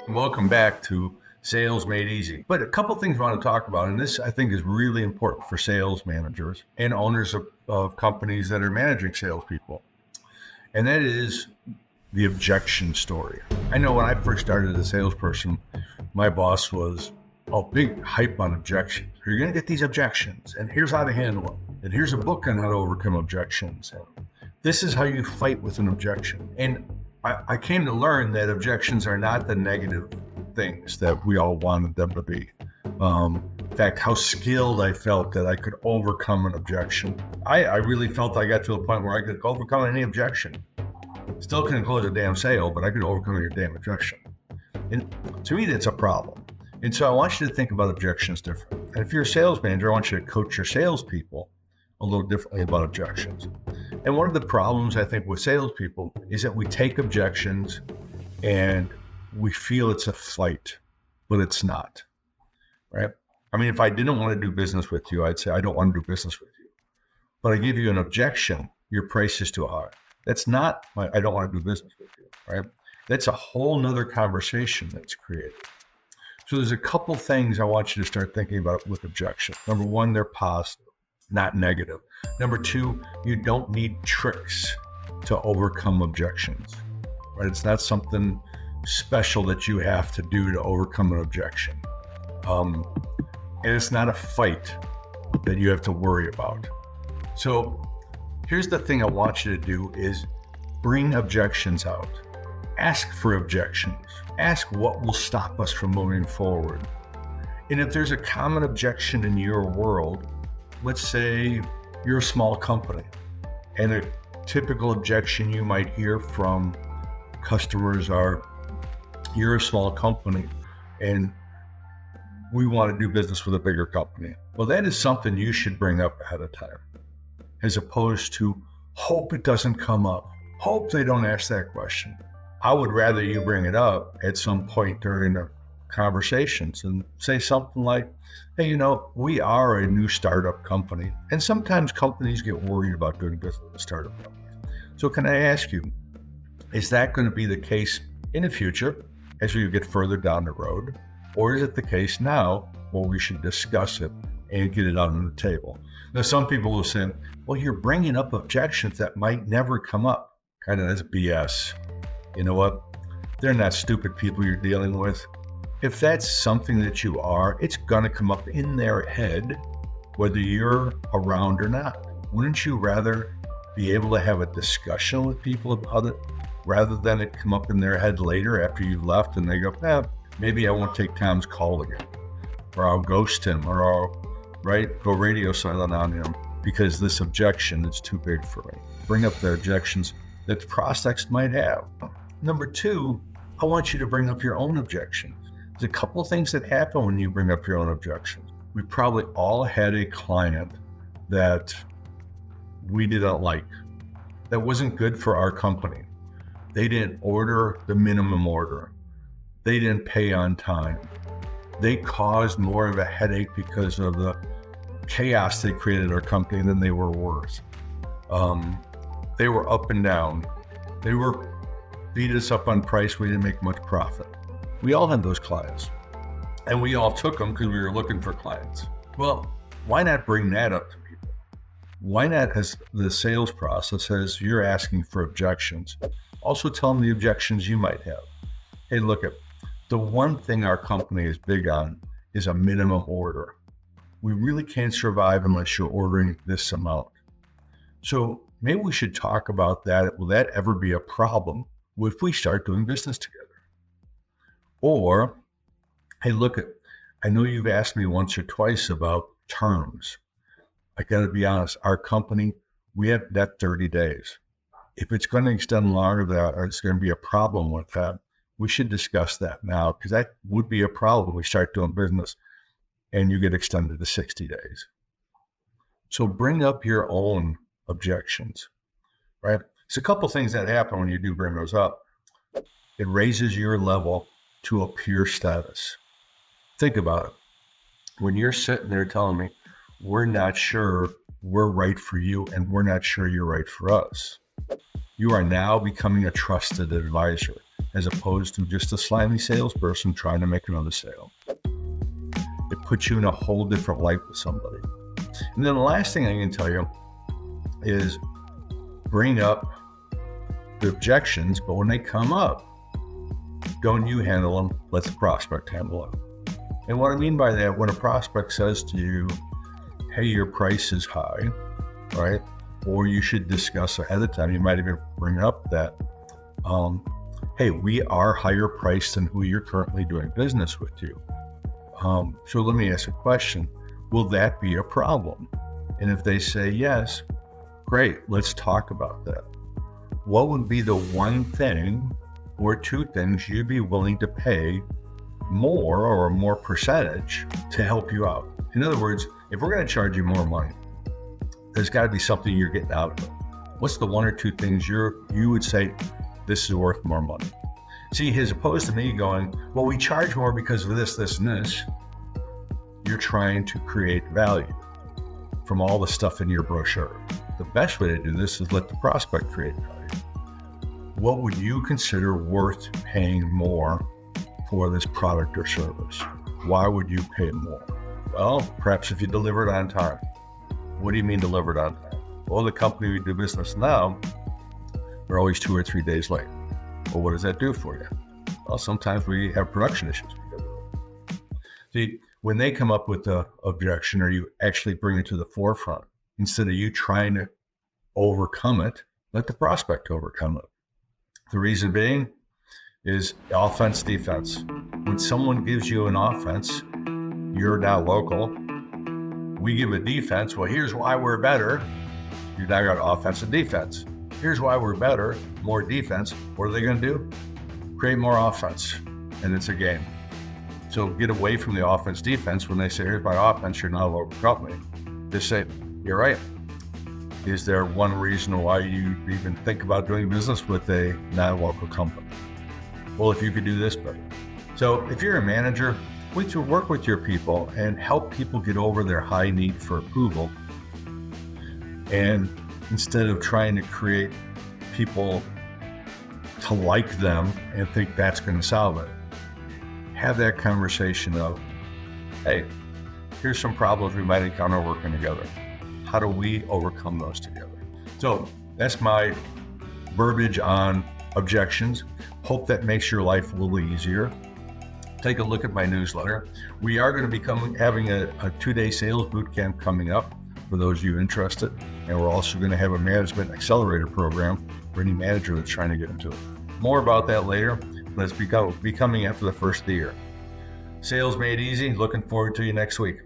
Welcome back to Sales Made Easy. But a couple things I want to talk about, and this I think is really important for sales managers and owners of companies that are managing salespeople, and that is the objection story. I know when I first started as a salesperson, my boss was big hype on objections. You're going to get these objections, and here's how to handle them, and here's a book on how to overcome objections. And this is how you fight with an objection. And I came to learn that objections are not the negative things that we all wanted them to be. In fact, how skilled I felt that I could overcome an objection. I really felt I got to a point where I could overcome any objection. Still couldn't close a damn sale, but I could overcome your damn objection. And to me, that's a problem. And so I want you to think about objections differently. And if you're a sales manager, I want you to coach your salespeople a little differently about objections. And one of the problems I think with salespeople is that we take objections and we feel it's a fight, but it's not, right? I mean, if I didn't want to do business with you, I'd say, I don't want to do business with you. But I give you an objection, your price is too high. That's not I don't want to do business with you, right? That's a whole nother conversation that's created. So there's a couple things I want you to start thinking about with objections. Number one, they're positive, not negative. Number two, you don't need tricks to overcome objections, right? It's not something special that you have to do to overcome an objection. And it's not a fight that you have to worry about. So here's the thing I want you to do is bring objections out. Ask for objections. Ask what will stop us from moving forward. And if there's a common objection in your world, let's say you're a small company, and a typical objection you might hear from customers are, you're a small company and we want to do business with a bigger company. Well, that is something you should bring up ahead of time, as opposed to hope it doesn't come up, hope they don't ask that question. I would rather you bring it up at some point during the conversations and say something like, hey, we are a new startup company, and sometimes companies get worried about doing business with startup companies. So can I ask you, is that going to be the case in the future as we get further down the road? Or is it the case now where we should discuss it and get it out on the table? Now, some people will say, well, you're bringing up objections that might never come up. Kind of, that's BS. You know what? They're not stupid people you're dealing with. If that's something that you are, it's going to come up in their head, whether you're around or not. Wouldn't you rather be able to have a discussion with people about it rather than it come up in their head later after you've left and they go, maybe I won't take Tom's call again, or I'll ghost him, or I'll go radio silent on him because this objection is too big for me. Bring up the objections that the prospects might have. Number two, I want you to bring up your own objections. There's a couple of things that happen when you bring up your own objections. We probably all had a client that we didn't like, that wasn't good for our company. They didn't order the minimum order. They didn't pay on time. They caused more of a headache because of the chaos they created in our company than they were worth. They were up and down. They were beat us up on price. We didn't make much profit. We all had those clients, and we all took them because we were looking for clients. Well, why not bring that up to people? Why not, as the sales process, as you're asking for objections, also tell them the objections you might have. Hey, look, the one thing our company is big on is a minimum order. We really can't survive unless you're ordering this amount. So maybe we should talk about that. Will that ever be a problem if we start doing business together? Or, hey, look, I know you've asked me once or twice about terms. I got to be honest, our company, we have that 30 days. If it's going to extend longer than that, or it's going to be a problem with that, we should discuss that now, because that would be a problem when we start doing business and you get extended to 60 days. So bring up your own objections, right? There's a couple things that happen when you do bring those up. It raises your level to a peer status. Think about it. When you're sitting there telling me, we're not sure we're right for you and we're not sure you're right for us, you are now becoming a trusted advisor. as opposed to just a slimy salesperson trying to make another sale. It puts you in a whole different light with somebody. And then the last thing I can tell you is bring up the objections, but when they come up, don't you handle them, let the prospect handle it. And what I mean by that, when a prospect says to you, hey, your price is high, right? Or you should discuss ahead of time, you might even bring up that, hey, we are higher priced than who you're currently doing business with you. So let me ask a question. Will that be a problem? And if they say yes, great, let's talk about that. What would be the one thing or two things you'd be willing to pay more or a more percentage to help you out? In other words, if we're going to charge you more money, there's got to be something you're getting out of it. What's the one or two things you would say, this is worth more money? See, as opposed to me going, well, we charge more because of this, this, and this, you're trying to create value from all the stuff in your brochure. The best way to do this is let the prospect create value. What would you consider worth paying more for this product or service? Why would you pay more? Well, perhaps if you deliver it on time. What do you mean delivered on time? Well, the company we do business now, they're always 2 or 3 days late. Well, what does that do for you? Well, sometimes we have production issues because of it. See, when they come up with the objection, or you actually bring it to the forefront, instead of you trying to overcome it, let the prospect overcome it. The reason being is offense, defense. When someone gives you an offense, you're not local. We give a defense. Well, here's why we're better. You now got offense and defense. Here's why we're better, more defense. What are they going to do? Create more offense, and it's a game. So get away from the offense defense. When they say, here's my offense, you're not a local company. Just say, you're right. Is there one reason why you even think about doing business with a non-local company? Well, if you could do this better. So if you're a manager, work with your people and help people get over their high need for approval. And instead of trying to create people to like them and think that's going to solve it, have that conversation of, hey, here's some problems we might encounter working together. How do we overcome those together? So that's my verbiage on objections. Hope that makes your life a little easier. Take a look at my newsletter. We are going to be having a 2-day sales boot camp coming up for those of you interested. And we're also going to have a management accelerator program for any manager that's trying to get into it. More about that later. Let's be coming after the first of the year. Sales Made Easy. Looking forward to you next week.